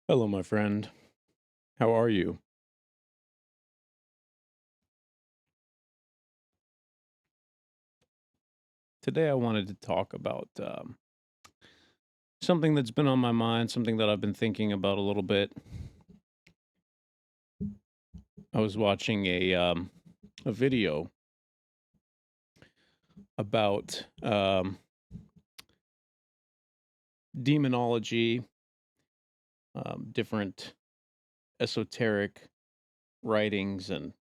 Hello, my friend. How are you? Today, I wanted to talk about something that's been on my mind, something that I've been thinking about a little bit. I was watching a video about demonology, different esoteric writings, and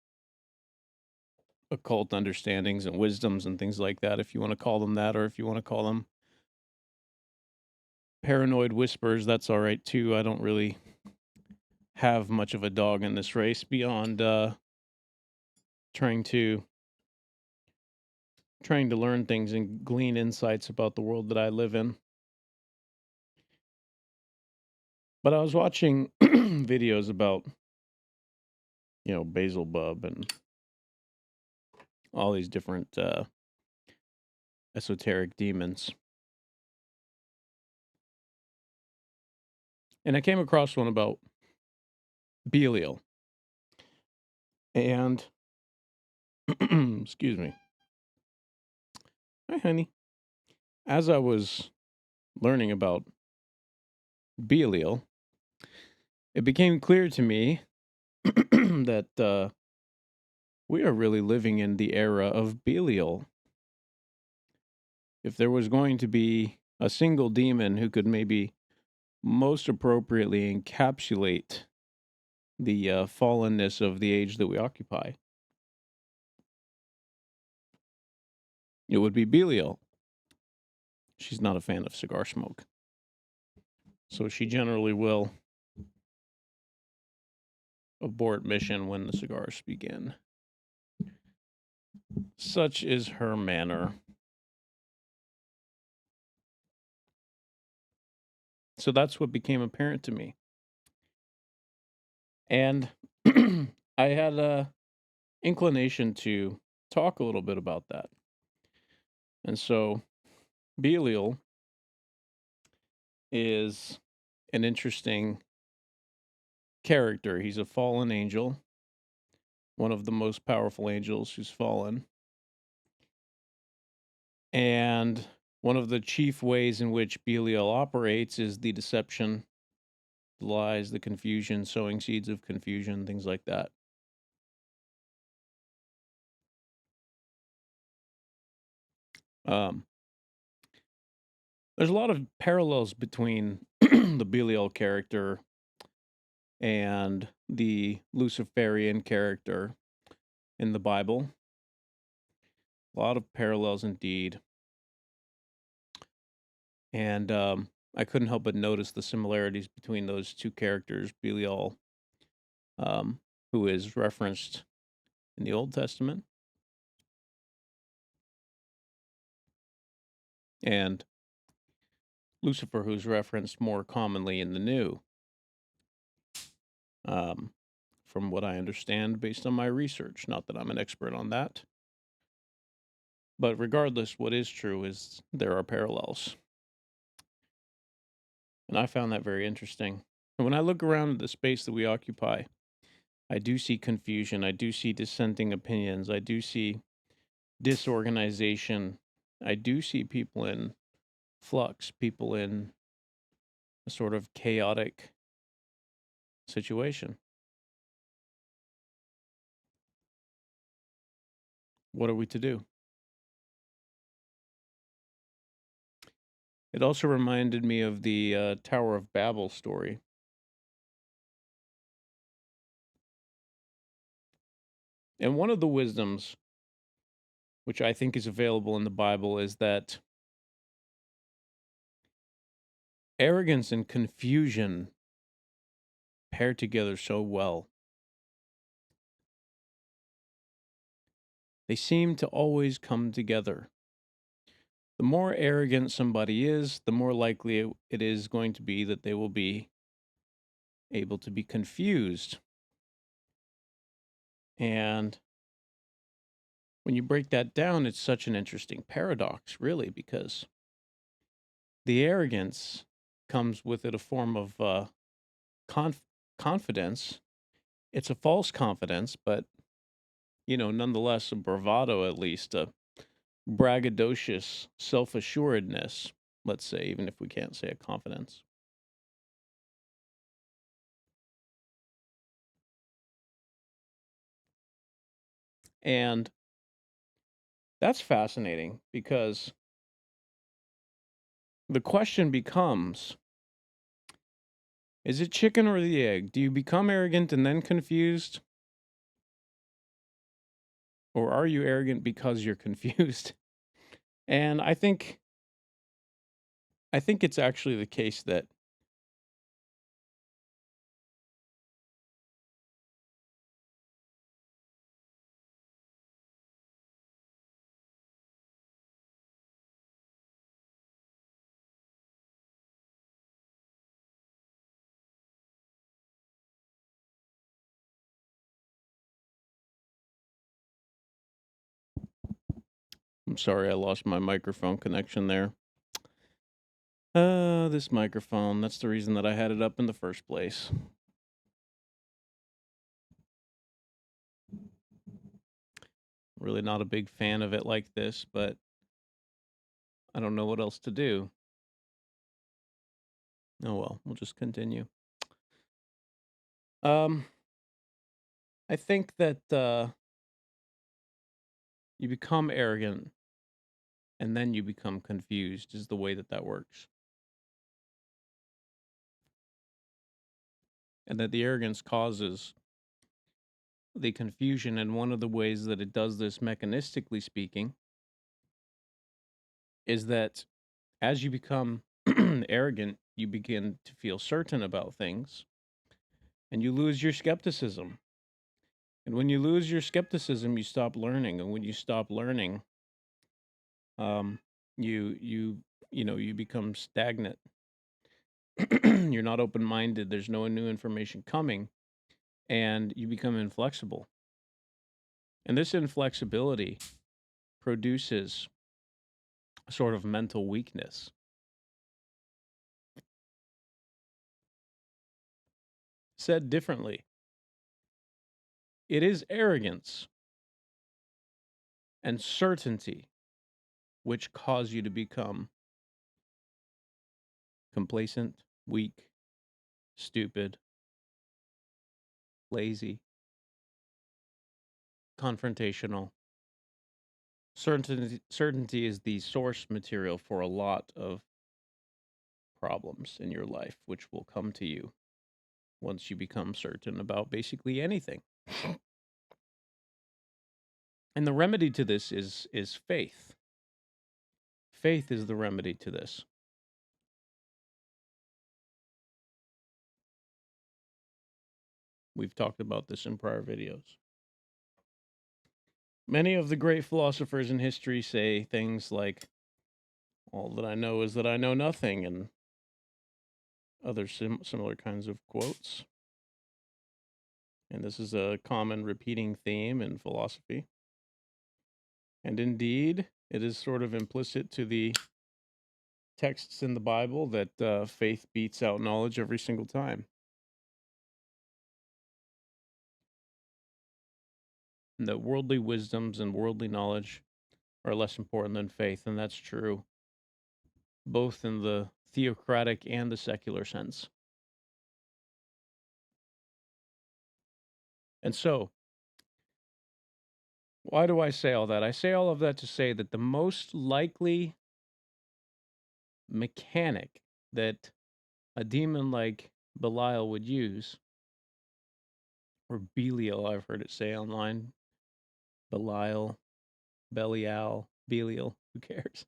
occult understandings and wisdoms and things like that, if you want to call them that, or if you want to call them paranoid whispers, that's all right too. I don't really have much of a dog in this race beyond trying to trying to learn things and glean insights about the world that I live in. But I was watching videos about, Basil Bub and all these different esoteric demons. And I came across one about Belial. And, excuse me. Hi, honey. As I was learning about Belial, it became clear to me that we are really living in the era of Belial. If there was going to be a single demon who could maybe most appropriately encapsulate the fallenness of the age that we occupy, it would be Belial. She's not a fan of cigar smoke, so she generally will abort mission when the cigars begin. Such is her manner. So that's what became apparent to me. And I had a inclination to talk a little bit about that. And so Belial is an interesting character. He's a fallen angel, one of the most powerful angels who's fallen. And one of the chief ways in which Belial operates is the deception, the lies, the confusion, sowing seeds of confusion, things like that. Um, there's a lot of parallels between the Belial character and the Luciferian character in the Bible. A lot of parallels indeed. And I couldn't help but notice the similarities between those two characters, Belial, um, who is referenced in the Old Testament, and Lucifer, who's referenced more commonly in the New, um, from what I understand based on my research. Not that I'm an expert on that. But regardless, what is true is there are parallels. And I found that very interesting. And when I look around at the space that we occupy, I do see confusion. I do see dissenting opinions. I do see disorganization. I do see people in flux, people in a sort of chaotic situation. What are we to do? It also reminded me of the Tower of Babel story. And one of the wisdoms, which I think is available in the Bible, is that arrogance and confusion pair together so well. They seem to always come together. The more arrogant somebody is, the more likely it is going to be that they will be able to be confused. And when you break that down, it's such an interesting paradox, really, because the arrogance comes with it a form of conf- confidence. It's a false confidence, but nonetheless, a bravado, at least a braggadocious self assuredness, let's say, even if we can't say a confidence. And that's fascinating because the question becomes, is it chicken or the egg? Do you become arrogant and then confused? Or are you arrogant because you're confused? And I think it's actually the case that I'm sorry I lost my microphone connection there. This microphone, that's the reason that I had it up in the first place. Really not a big fan of it like this, but I don't know what else to do. Oh well, we'll just continue. Um, I think that you become arrogant and then you become confused is the way that that works. And that the arrogance causes the confusion, and one of the ways that it does this, mechanistically speaking, is that as you become arrogant, you begin to feel certain about things and you lose your skepticism. And when you lose your skepticism, you stop learning. And when you stop learning, um, you become stagnant. You're not open minded. There's no new information coming, and you become inflexible. And this inflexibility produces a sort of mental weakness. Said differently, it is arrogance and certainty which cause you to become complacent, weak, stupid, lazy, confrontational. Certainty is the source material for a lot of problems in your life, which will come to you once you become certain about basically anything. And the remedy to this is faith. Faith is the remedy to this. We've talked about this in prior videos. Many of the great philosophers in history say things like, all that I know is that I know nothing, and other similar kinds of quotes. And this is a common repeating theme in philosophy. And indeed, it is sort of implicit to the texts in the Bible that faith beats out knowledge every single time. And that worldly wisdoms and worldly knowledge are less important than faith, and that's true both in the theocratic and the secular sense. And so, why do I say all that? I say all of that to say that the most likely mechanic that a demon like Belial would use, or Belial, I've heard it say online. Belial, Belial, who cares?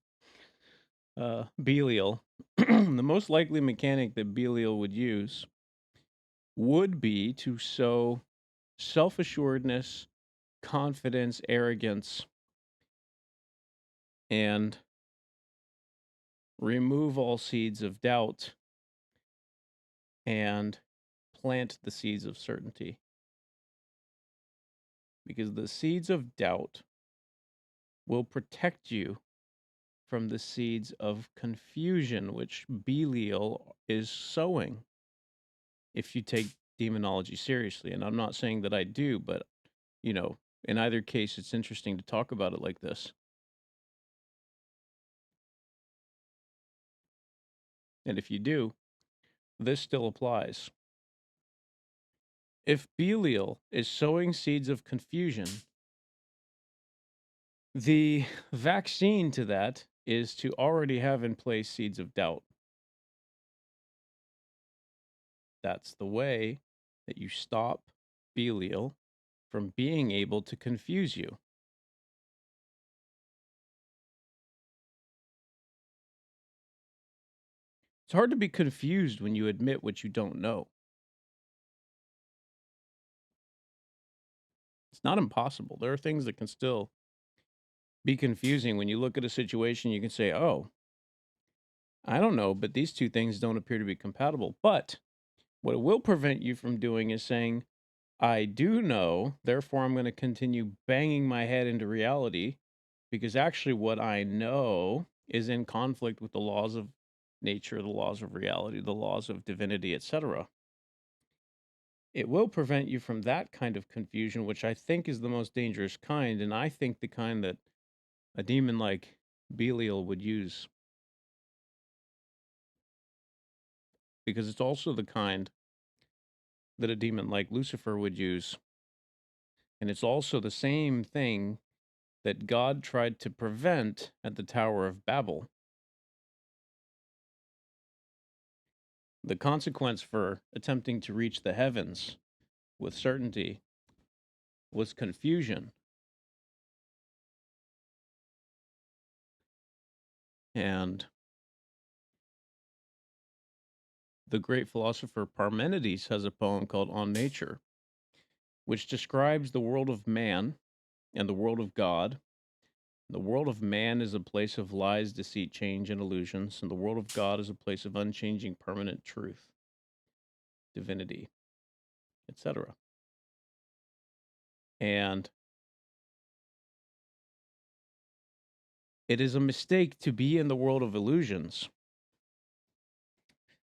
Belial. The most likely mechanic that Belial would use would be to sow self assuredness, confidence, arrogance, and remove all seeds of doubt and plant the seeds of certainty. Because the seeds of doubt will protect you from the seeds of confusion which Belial is sowing if you take demonology seriously. And I'm not saying that I do, but, you know, in either case, it's interesting to talk about it like this. And if you do, this still applies. If Belial is sowing seeds of confusion, the vaccine to that is to already have in place seeds of doubt. That's the way that you stop Belial from being able to confuse you. It's hard to be confused when you admit what you don't know. It's not impossible. There are things that can still be confusing. When you look at a situation, you can say, oh, I don't know, but these two things don't appear to be compatible. But what it will prevent you from doing is saying, I do know, therefore I'm going to continue banging my head into reality because actually what I know is in conflict with the laws of nature, the laws of reality, the laws of divinity, etc. It will prevent you from that kind of confusion, which I think is the most dangerous kind, and I think the kind that a demon like Belial would use, because it's also the kind that a demon like Lucifer would use. And it's also the same thing that God tried to prevent at the Tower of Babel. The consequence for attempting to reach the heavens with certainty was confusion. And the great philosopher Parmenides has a poem called On Nature, which describes the world of man and the world of God. The world of man is a place of lies, deceit, change, and illusions, and the world of God is a place of unchanging, permanent truth, divinity, etc. And it is a mistake to be in the world of illusions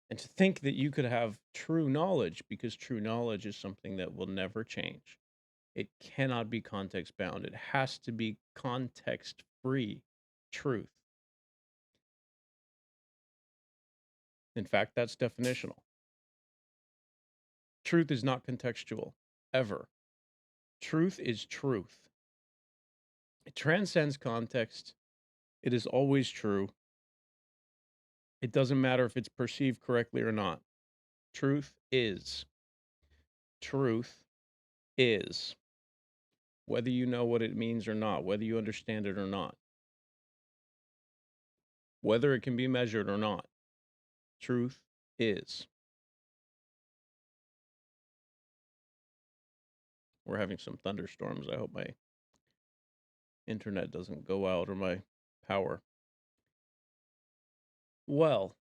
and to think that you could have true knowledge, because true knowledge is something that will never change. It cannot be context bound. It has to be context free truth. In fact, that's definitional. Truth is not contextual, ever. Truth is truth. It transcends context. It is always true. It doesn't matter if it's perceived correctly or not. Truth is. Truth is. Whether you know what it means or not, whether you understand it or not, whether it can be measured or not, truth is. We're having some thunderstorms. I hope my internet doesn't go out or my power. Well,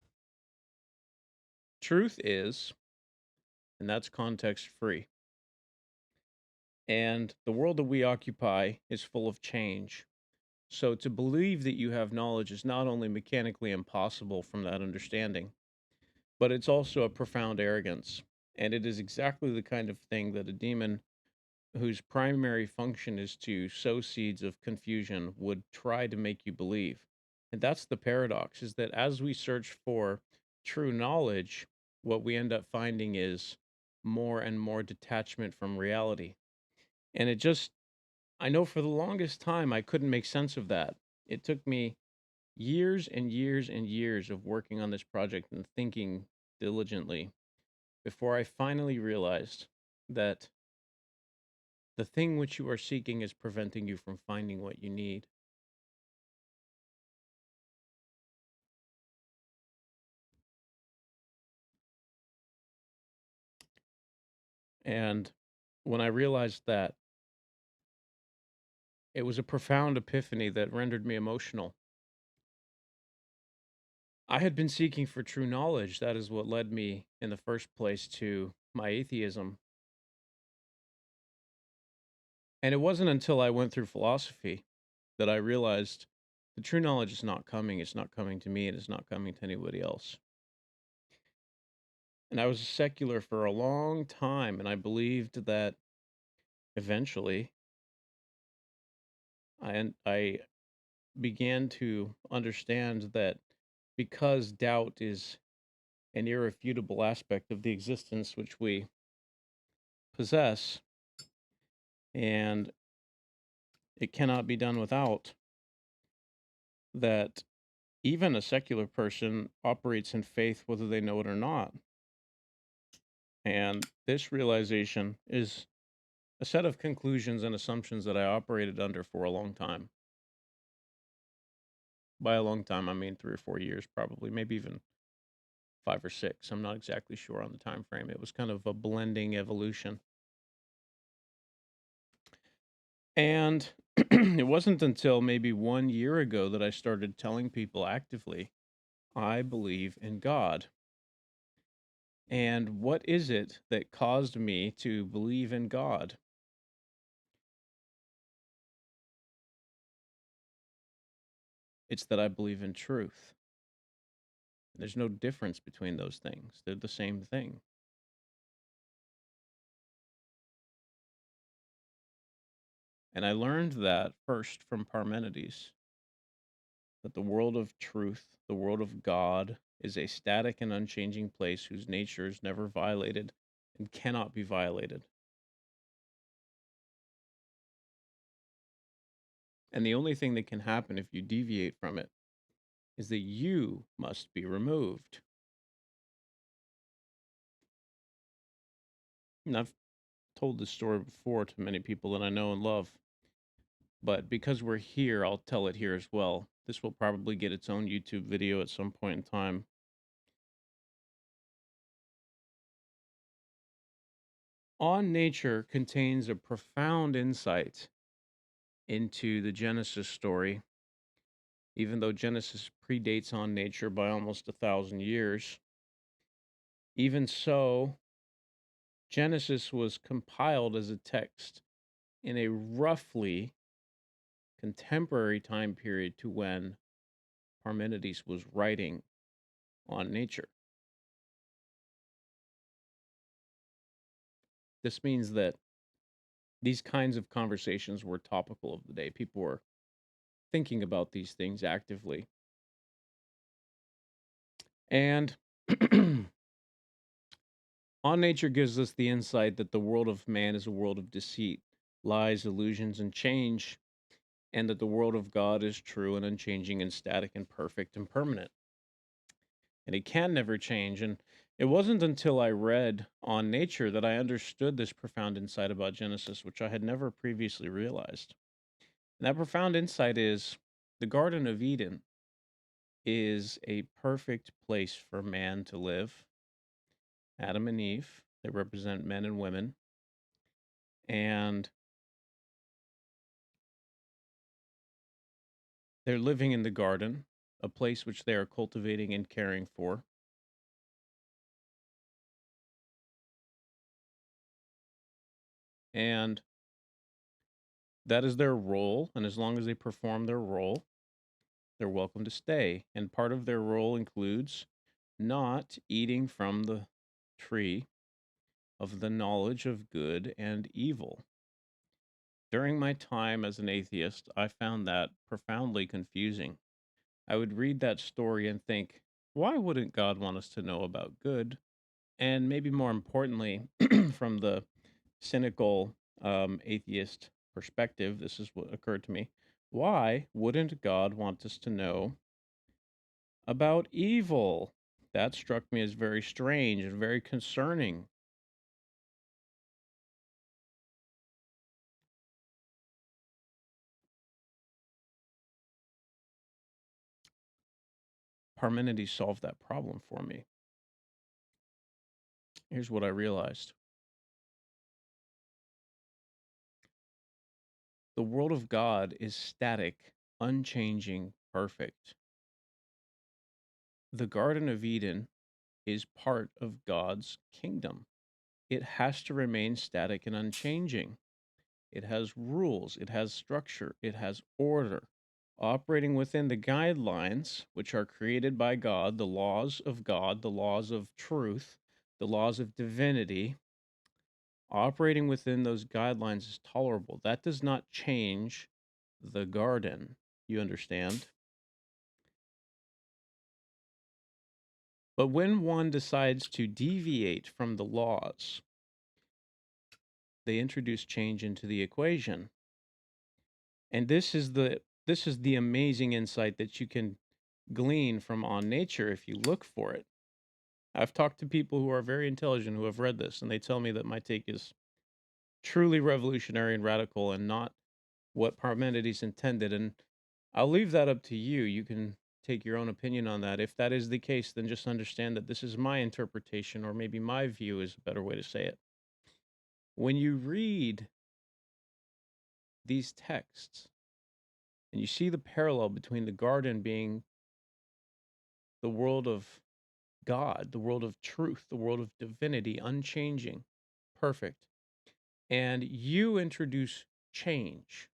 truth is, and that's context free. And the world that we occupy is full of change. So to believe that you have knowledge is not only mechanically impossible from that understanding, but it's also a profound arrogance. And it is exactly the kind of thing that a demon whose primary function is to sow seeds of confusion would try to make you believe. And that's the paradox, is that as we search for true knowledge, what we end up finding is more and more detachment from reality. And it just, I know for the longest time, I couldn't make sense of that. It took me years and years and years of working on this project and thinking diligently before I finally realized that the thing which you are seeking is preventing you from finding what you need. And when I realized that, it was a profound epiphany that rendered me emotional. I had been seeking for true knowledge. That is what led me in the first place to my atheism. And it wasn't until I went through philosophy that I realized the true knowledge is not coming. It's not coming to me, and it's not coming to anybody else. And I was secular for a long time, and I believed that eventually I began to understand that because doubt is an irrefutable aspect of the existence which we possess, and it cannot be done without, that even a secular person operates in faith whether they know it or not. And this realization is a set of conclusions and assumptions that I operated under for a long time. By a long time, I mean 3 or 4 years, probably, maybe even 5 or 6. I'm not exactly sure on the time frame. It was kind of a blending evolution. And it wasn't until maybe 1 year ago that I started telling people actively, I believe in God. And what is it that caused me to believe in God? It's that I believe in truth. There's no difference between those things, they're the same thing. And I learned that first from Parmenides, that the world of truth, the world of God, is a static and unchanging place whose nature is never violated and cannot be violated. And the only thing that can happen if you deviate from it is that you must be removed. And I've told this story before to many people that I know and love, but because we're here, I'll tell it here as well. This will probably get its own YouTube video at some point in time. On Nature contains a profound insight into the Genesis story, even though Genesis predates On Nature by almost 1,000 years. Even so, Genesis was compiled as a text in a roughly contemporary time period to when Parmenides was writing On Nature. This means that these kinds of conversations were topical of the day. People were thinking about these things actively. And On Nature gives us the insight that the world of man is a world of deceit, lies, illusions, and change, and that the world of God is true and unchanging and static and perfect and permanent. And it can never change. And it wasn't until I read On Nature that I understood this profound insight about Genesis, which I had never previously realized. And that profound insight is the Garden of Eden is a perfect place for man to live. Adam and Eve, they represent men and women. And they're living in the garden, a place which they are cultivating and caring for. And that is their role. And as long as they perform their role, they're welcome to stay. And part of their role includes not eating from the tree of the knowledge of good and evil. During my time as an atheist, I found that profoundly confusing. I would read that story and think, why wouldn't God want us to know about good? And maybe more importantly, from the cynical atheist perspective, this is what occurred to me. Why wouldn't God want us to know about evil? That struck me as very strange and very concerning. Parmenides solved that problem for me. Here's what I realized: the world of God is static, unchanging, perfect. The Garden of Eden is part of God's kingdom. It has to remain static and unchanging. It has rules, it has structure, it has order, operating within the guidelines which are created by God, the laws of God, the laws of truth, the laws of divinity, operating within those guidelines is tolerable. That does not change the garden. You understand? But when one decides to deviate from the laws, they introduce change into the equation. And this is the amazing insight that you can glean from On Nature if you look for it. I've talked to people who are very intelligent who have read this, and they tell me that my take is truly revolutionary and radical and not what Parmenides intended. And I'll leave that up to you. You can take your own opinion on that. If that is the case, then just understand that this is my interpretation, or maybe my view is a better way to say it. When you read these texts and you see the parallel between the garden being the world of God, the world of truth, the world of divinity, unchanging, perfect, and you introduce change,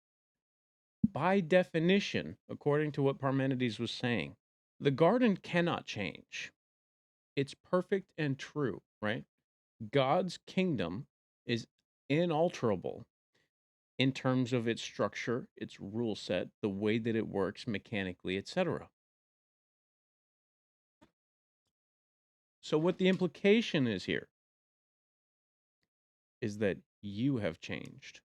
by definition, according to what Parmenides was saying, the garden cannot change. It's perfect and true, right? God's kingdom is inalterable in terms of its structure, its rule set, the way that it works mechanically, etc. So, what the implication is here is that you have changed.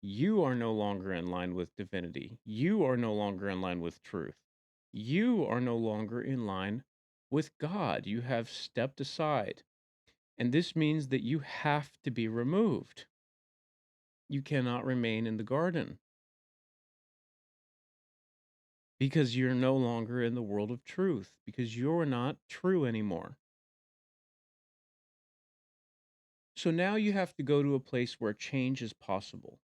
You are no longer in line with divinity. You are no longer in line with truth. You are no longer in line with God. You have stepped aside. And this means that you have to be removed. You cannot remain in the garden because you're no longer in the world of truth, because you're not true anymore. So now you have to go to a place where change is possible,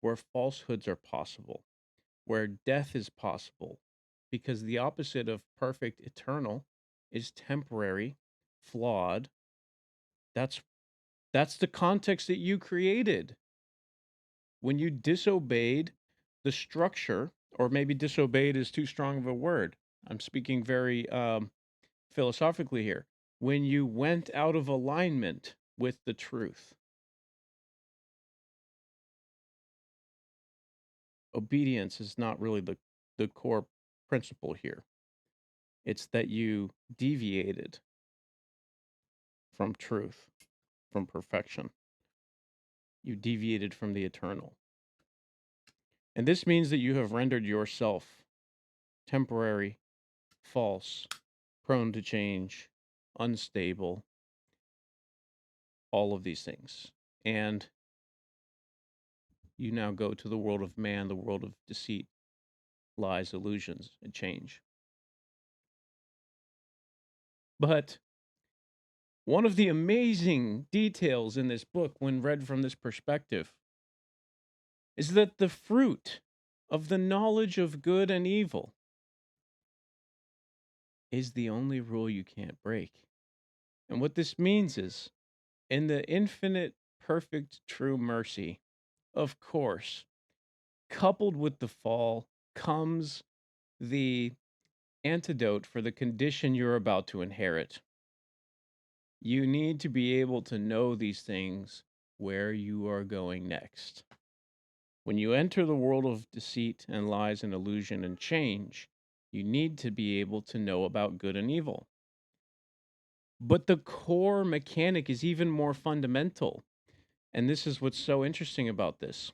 where falsehoods are possible, where death is possible, because the opposite of perfect, eternal, is temporary, flawed. That's that's the context that you created when you disobeyed the structure, or maybe disobeyed is too strong of a word. I'm speaking very philosophically here. When you went out of alignment with the truth, obedience is not really the core principle here. It's that you deviated from truth, from perfection. You deviated from the eternal. And this means that you have rendered yourself temporary, false, prone to change, unstable, all of these things. And you now go to the world of man, the world of deceit, lies, illusions, and change. But one of the amazing details in this book, when read from this perspective, is that the fruit of the knowledge of good and evil is the only rule you can't break. And what this means is, in the infinite, perfect, true mercy, of course, coupled with the fall comes the antidote for the condition you're about to inherit. You need to be able to know these things where you are going next. When you enter the world of deceit and lies and illusion and change, you need to be able to know about good and evil. But the core mechanic is even more fundamental. And this is what's so interesting about this.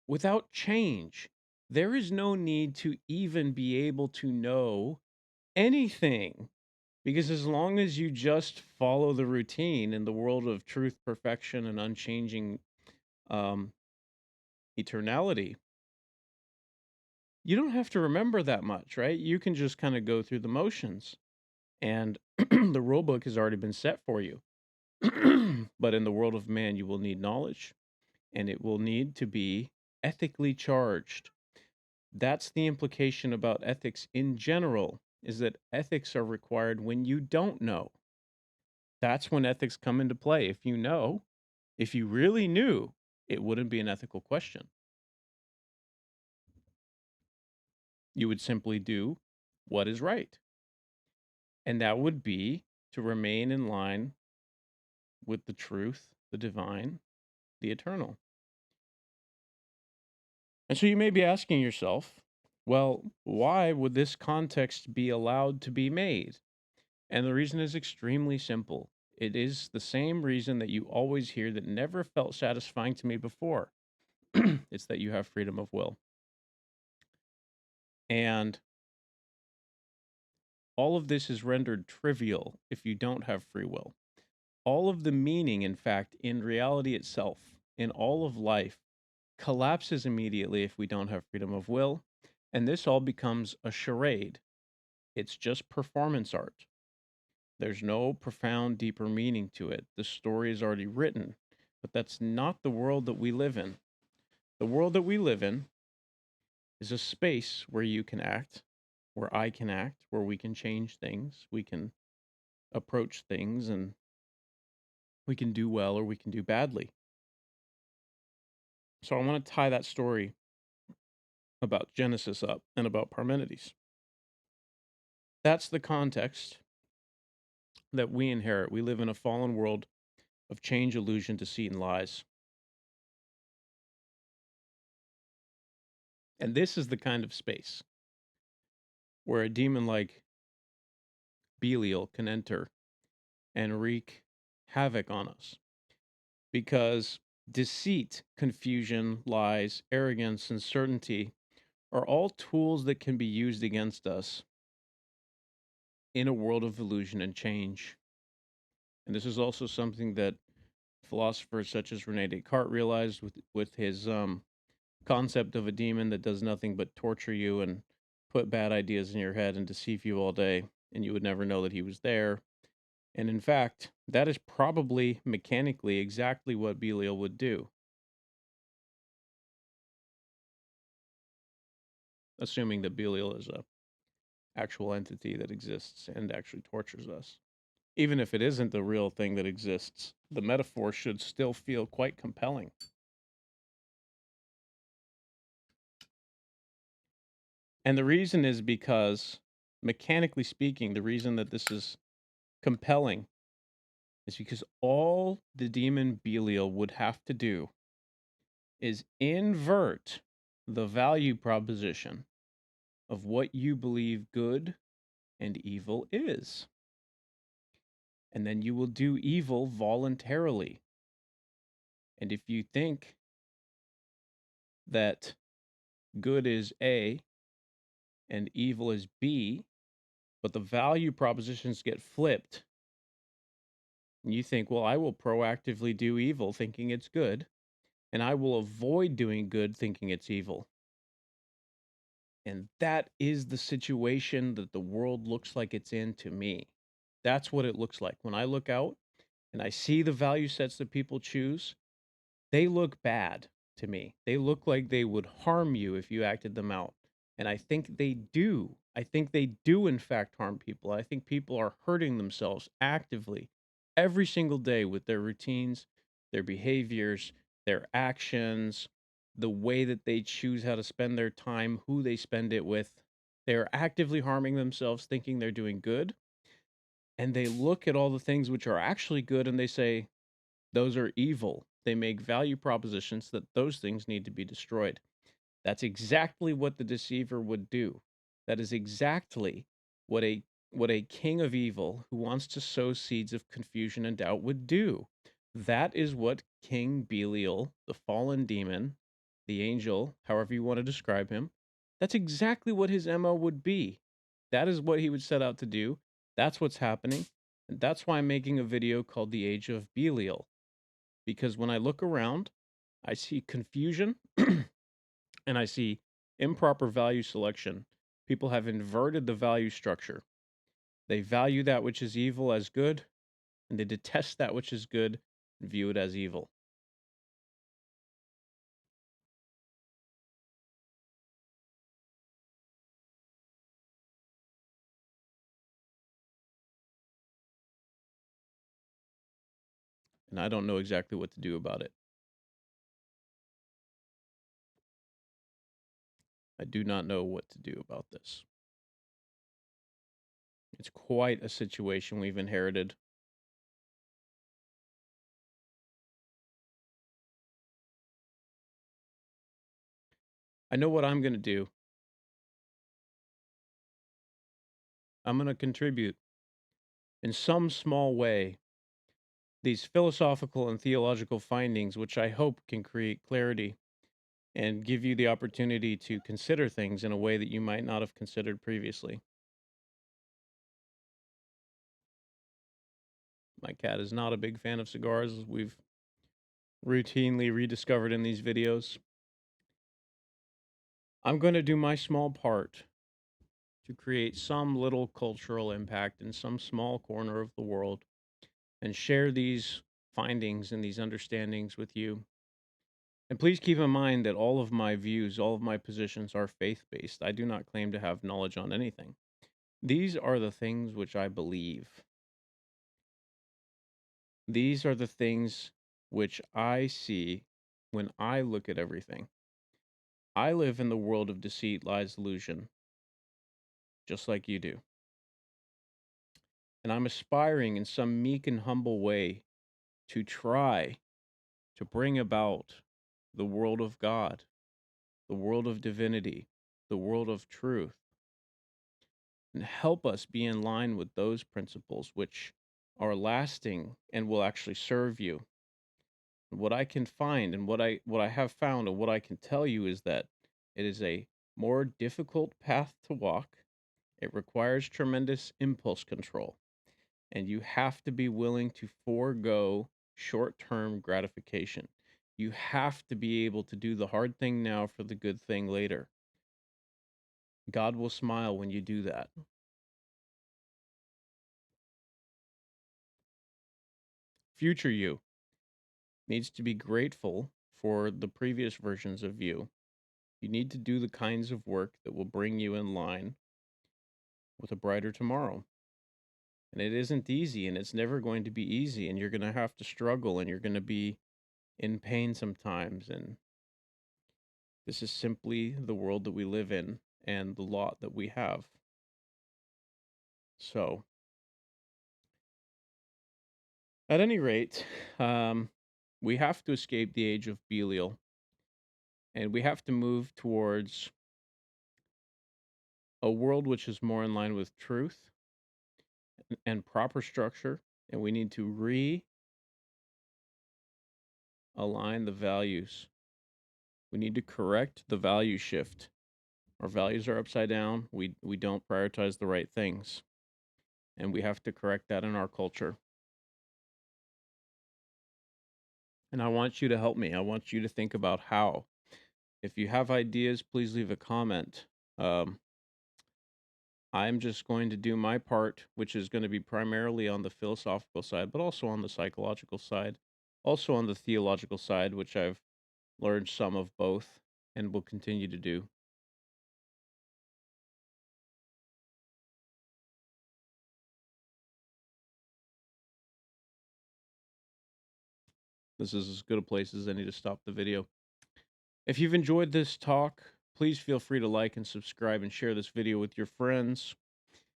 Without change, there is no need to even be able to know anything. Because as long as you just follow the routine in the world of truth, perfection, and unchanging um, eternality, you don't have to remember that much, right? You can just kind of go through the motions, and the rule book has already been set for you. But in the world of man, you will need knowledge, and it will need to be ethically charged. That's the implication about ethics in general, is that ethics are required when you don't know. That's when ethics come into play. If you know, if you really knew, it wouldn't be an ethical question. You would simply do what is right. And that would be to remain in line with the truth, the divine, the eternal. And so you may be asking yourself, well, why would this context be allowed to be made? And the reason is extremely simple. It is the same reason that you always hear that never felt satisfying to me before. It's that you have freedom of will. And all of this is rendered trivial if you don't have free will. All of the meaning, in fact, in reality itself, in all of life, collapses immediately if we don't have freedom of will. And this all becomes a charade. It's just performance art. There's no profound, deeper meaning to it. The story is already written, but that's not the world that we live in. The world that we live in is a space where you can act, where I can act, where we can change things, we can approach things, and we can do well or we can do badly. So I want to tie that story about Genesis up and about Parmenides. That's the context that we inherit. We live in a fallen world of change, illusion, deceit, and lies. And this is the kind of space where a demon like Belial can enter and wreak havoc on us. Because deceit, confusion, lies, arrogance, and certainty are all tools that can be used against us in a world of illusion and change. And this is also something that philosophers such as Rene Descartes realized with his concept of a demon that does nothing but torture you and put bad ideas in your head and deceive you all day, and you would never know that he was there. And in fact, that is probably mechanically exactly what Belial would do, assuming that Belial is a actual entity that exists and actually tortures us. Even if it isn't the real thing that exists, the metaphor should still feel quite compelling. And the reason is because, mechanically speaking, the reason that this is compelling is because all the demon Belial would have to do is invert the value proposition of what you believe good and evil is. And then you will do evil voluntarily. And if you think that good is A and evil is B, but the value propositions get flipped, and you think, well, I will proactively do evil thinking it's good, and I will avoid doing good thinking it's evil. And that is the situation that the world looks like it's in to me. That's what it looks like. When I look out and I see the value sets that people choose, they look bad to me. They look like they would harm you if you acted them out. And I think they do. I think they do, in fact, harm people. I think people are hurting themselves actively every single day with their routines, their behaviors, their actions, the way that they choose how to spend their time, who they spend it with. They are actively harming themselves, thinking they're doing good. And they look at all the things which are actually good and they say, those are evil. They make value propositions that those things need to be destroyed. That's exactly what the deceiver would do. That is exactly what a king of evil who wants to sow seeds of confusion and doubt would do. That is what King Belial, the fallen demon, the angel, however you want to describe him, that's exactly what his MO would be. That is what he would set out to do. That's what's happening. And that's why I'm making a video called The Age of Belial. Because when I look around, I see confusion and I see improper value selection. People have inverted the value structure. They value that which is evil as good, and they detest that which is good and view it as evil. And I don't know exactly what to do about it. I do not know what to do about this. It's quite a situation we've inherited. I know what I'm going to do. I'm going to contribute in some small way these philosophical and theological findings, which I hope can create clarity and give you the opportunity to consider things in a way that you might not have considered previously. My cat is not a big fan of cigars, as we've routinely rediscovered in these videos. I'm going to do my small part to create some little cultural impact in some small corner of the world and share these findings and these understandings with you. And please keep in mind that all of my views, all of my positions are faith based. I do not claim to have knowledge on anything. These are the things which I believe. These are the things which I see when I look at everything. I live in the world of deceit, lies, illusion, just like you do. And I'm aspiring in some meek and humble way to try to bring about the world of God, the world of divinity, the world of truth, and help us be in line with those principles which are lasting and will actually serve you. What I can find and what I have found and what I can tell you is that it is a more difficult path to walk. It requires tremendous impulse control, and you have to be willing to forego short-term gratification. You have to be able to do the hard thing now for the good thing later. God will smile when you do that. Future you needs to be grateful for the previous versions of you. You need to do the kinds of work that will bring you in line with a brighter tomorrow. And it isn't easy, and it's never going to be easy, and you're going to have to struggle, and you're going to be in pain sometimes. And this is simply the world that we live in and the lot that we have. So, at any rate, we have to escape the age of Belial, and we have to move towards a world which is more in line with truth and proper structure, and we need to realign the values. We need to correct the value shift. Our values are upside down. We don't prioritize the right things, and we have to correct that in our culture. And I want you to help me. I want you to think about how. If you have ideas, please leave a comment. Um, I'm just going to do my part, which is going to be primarily on the philosophical side, but also on the psychological side, also on the theological side, which I've learned some of both and will continue to do. This is as good a place as any to stop the video. If you've enjoyed this talk, please feel free to like and subscribe and share this video with your friends.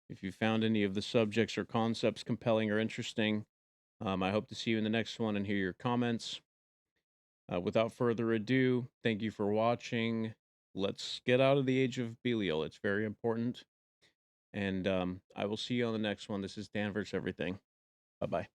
If you found any of the subjects or concepts compelling or interesting, I hope to see you in the next one and hear your comments. Without further ado, thank you for watching. Let's get out of the age of Belial. It's very important. And I will see you on the next one. This is Dan versus Everything. Bye bye.